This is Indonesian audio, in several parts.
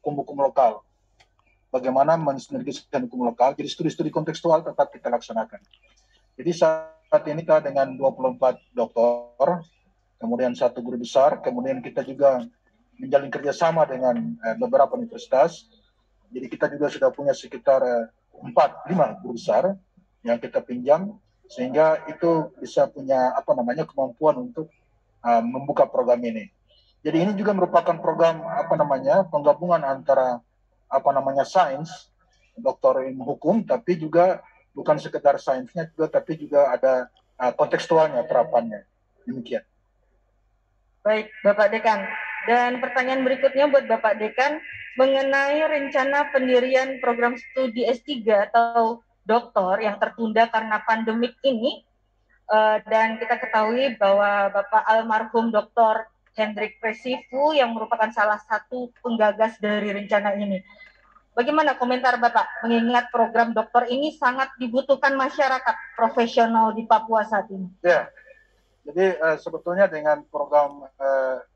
hukum lokal. Bagaimana mensinergikan hukum lokal, jadi studi-studi kontekstual tetap kita laksanakan. Jadi saat ini kita dengan 24 dokter, kemudian 1 guru besar, kemudian kita juga menjalin kerjasama dengan beberapa universitas. Jadi kita juga sudah punya sekitar 4-5 guru besar yang kita pinjam, sehingga itu bisa punya kemampuan untuk membuka program ini. Jadi ini juga merupakan program penggabungan antara sains, doktor ilmu hukum, tapi juga bukan sekedar sainsnya juga, tapi juga ada kontekstualnya, terapannya. Demikian. Baik, Bapak Dekan. Dan pertanyaan berikutnya buat Bapak Dekan mengenai rencana pendirian program studi S3 atau doktor yang tertunda karena pandemik ini. Dan kita ketahui bahwa Bapak almarhum Dr. Hendrik Presifu yang merupakan salah satu penggagas dari rencana ini. Bagaimana komentar Bapak mengingat program dokter ini sangat dibutuhkan masyarakat profesional di Papua saat ini? Ya, jadi sebetulnya dengan program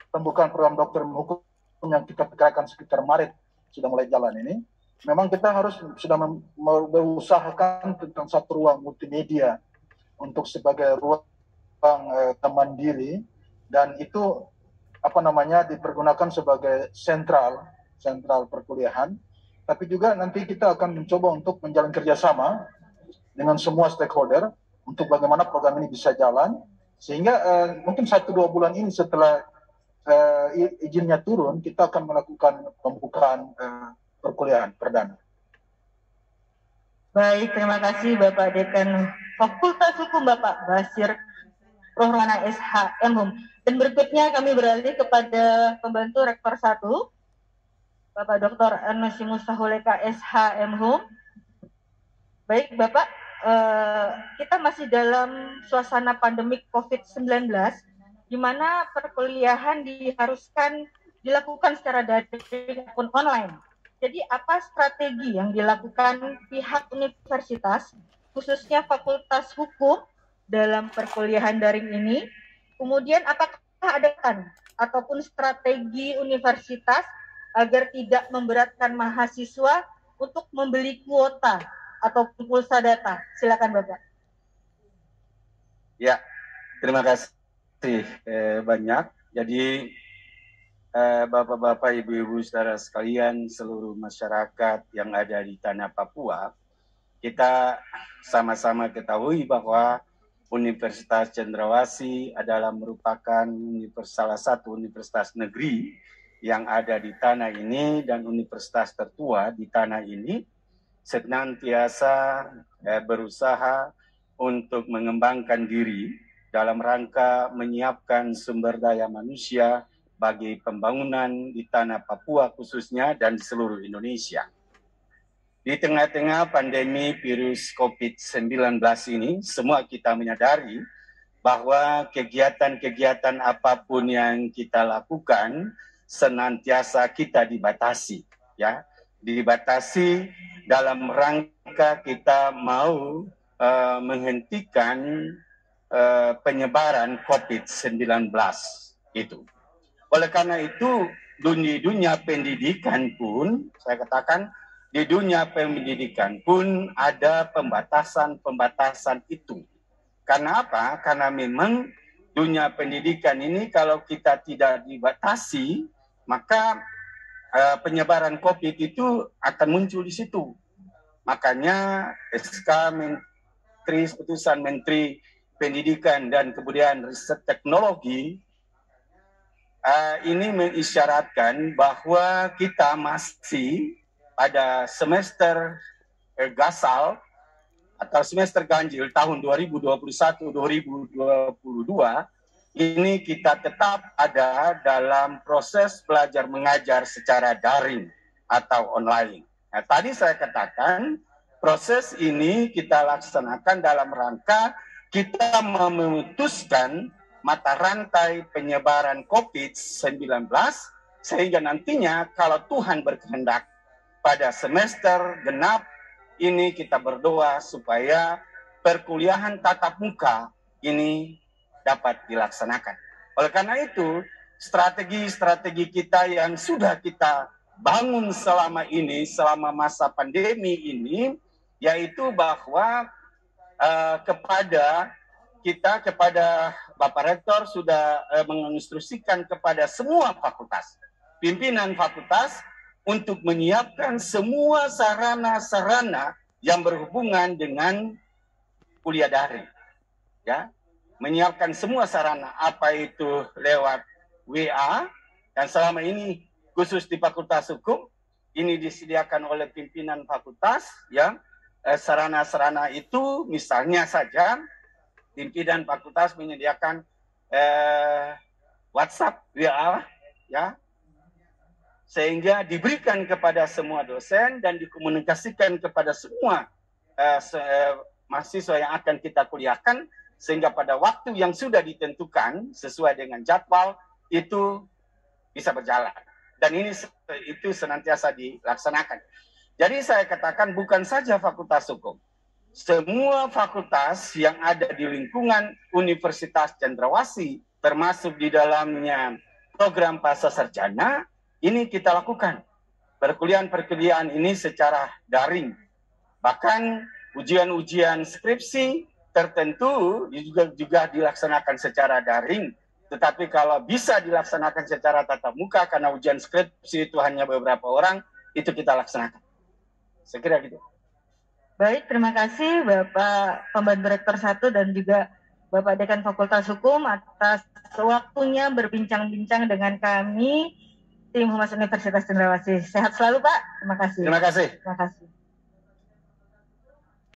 pembukaan program dokter hukum yang kita perkirakan sekitar Maret sudah mulai jalan ini, memang kita harus sudah berusahakan tentang satu ruang multimedia untuk sebagai ruang mandiri, dan itu dipergunakan sebagai sentral perkuliahan. Tapi juga nanti kita akan mencoba untuk menjalin kerjasama dengan semua stakeholder untuk bagaimana program ini bisa jalan, sehingga mungkin 1-2 bulan ini setelah izinnya turun, kita akan melakukan pembukaan perkuliahan perdana. Baik, terima kasih Bapak Dekan Fakultas Hukum Bapak Basir Rohrana SH.M.Hum. Dan berikutnya kami beralih kepada pembantu Rektor 1, Bapak Dr. Ernest Mustahuleka SH.M.Hum. Baik Bapak, kita masih dalam suasana pandemik COVID-19, di mana perkuliahan diharuskan dilakukan secara daring maupun online. Jadi apa strategi yang dilakukan pihak universitas, khususnya Fakultas Hukum dalam perkuliahan daring ini? Kemudian apakah ada ataupun strategi universitas agar tidak memberatkan mahasiswa untuk membeli kuota atau pulsa data? Silakan Bapak. Ya, terima kasih banyak. Jadi Bapak-bapak, Ibu-ibu, saudara sekalian, seluruh masyarakat yang ada di tanah Papua, kita sama-sama ketahui bahwa Universitas Cendrawasih adalah merupakan salah satu universitas negeri yang ada di tanah ini dan universitas tertua di tanah ini, senantiasa berusaha untuk mengembangkan diri dalam rangka menyiapkan sumber daya manusia bagi pembangunan di tanah Papua khususnya dan di seluruh Indonesia. Di tengah-tengah pandemi virus COVID-19 ini, semua kita menyadari bahwa kegiatan-kegiatan apapun yang kita lakukan senantiasa kita dibatasi, ya, dibatasi dalam rangka kita mau menghentikan penyebaran COVID-19 itu. Oleh karena itu, di dunia pendidikan pun, saya katakan, di dunia pendidikan pun ada pembatasan-pembatasan itu. Karena apa? Karena memang dunia pendidikan ini kalau kita tidak dibatasi, maka penyebaran COVID itu akan muncul di situ. Makanya SK Menteri, Keputusan Menteri Pendidikan dan kemudian Riset Teknologi ini mengisyaratkan bahwa kita masih pada semester gasal atau semester ganjil tahun 2021-2022 ini kita tetap ada dalam proses belajar mengajar secara daring atau online. Nah, tadi saya katakan proses ini kita laksanakan dalam rangka kita memutuskan mata rantai penyebaran COVID-19 sehingga nantinya kalau Tuhan berkehendak pada semester genap ini kita berdoa supaya perkuliahan tatap muka ini dapat dilaksanakan. Oleh karena itu, strategi-strategi kita yang sudah kita bangun selama ini, selama masa pandemi ini, yaitu bahwa kepada Bapak Rektor sudah menginstruksikan kepada semua fakultas, pimpinan fakultas untuk menyiapkan semua sarana-sarana yang berhubungan dengan kuliah daring, ya, menyiapkan semua sarana, apa itu lewat WA, dan selama ini khusus di Fakultas Hukum ini disediakan oleh pimpinan fakultas, ya. Sarana-sarana itu misalnya saja pimpinan fakultas menyediakan WhatsApp, WA, ya, sehingga diberikan kepada semua dosen dan dikomunikasikan kepada semua mahasiswa yang akan kita kuliahkan, sehingga pada waktu yang sudah ditentukan sesuai dengan jadwal itu bisa berjalan. Dan itu senantiasa dilaksanakan. Jadi saya katakan bukan saja Fakultas Hukum, semua fakultas yang ada di lingkungan Universitas Cendrawasih, termasuk di dalamnya program pasca sarjana, ini kita lakukan. Perkuliahan ini secara daring. Bahkan ujian-ujian skripsi tertentu juga dilaksanakan secara daring. Tetapi kalau bisa dilaksanakan secara tatap muka, karena ujian skripsi itu hanya beberapa orang, itu kita laksanakan. Saya kira gitu. Baik, terima kasih Bapak Pembantu Rektor 1 dan juga Bapak Dekan Fakultas Hukum atas waktunya berbincang-bincang dengan kami, tim Humas Universitas Cendrawasih. Sehat selalu Pak, terima kasih. Terima kasih. Terima kasih.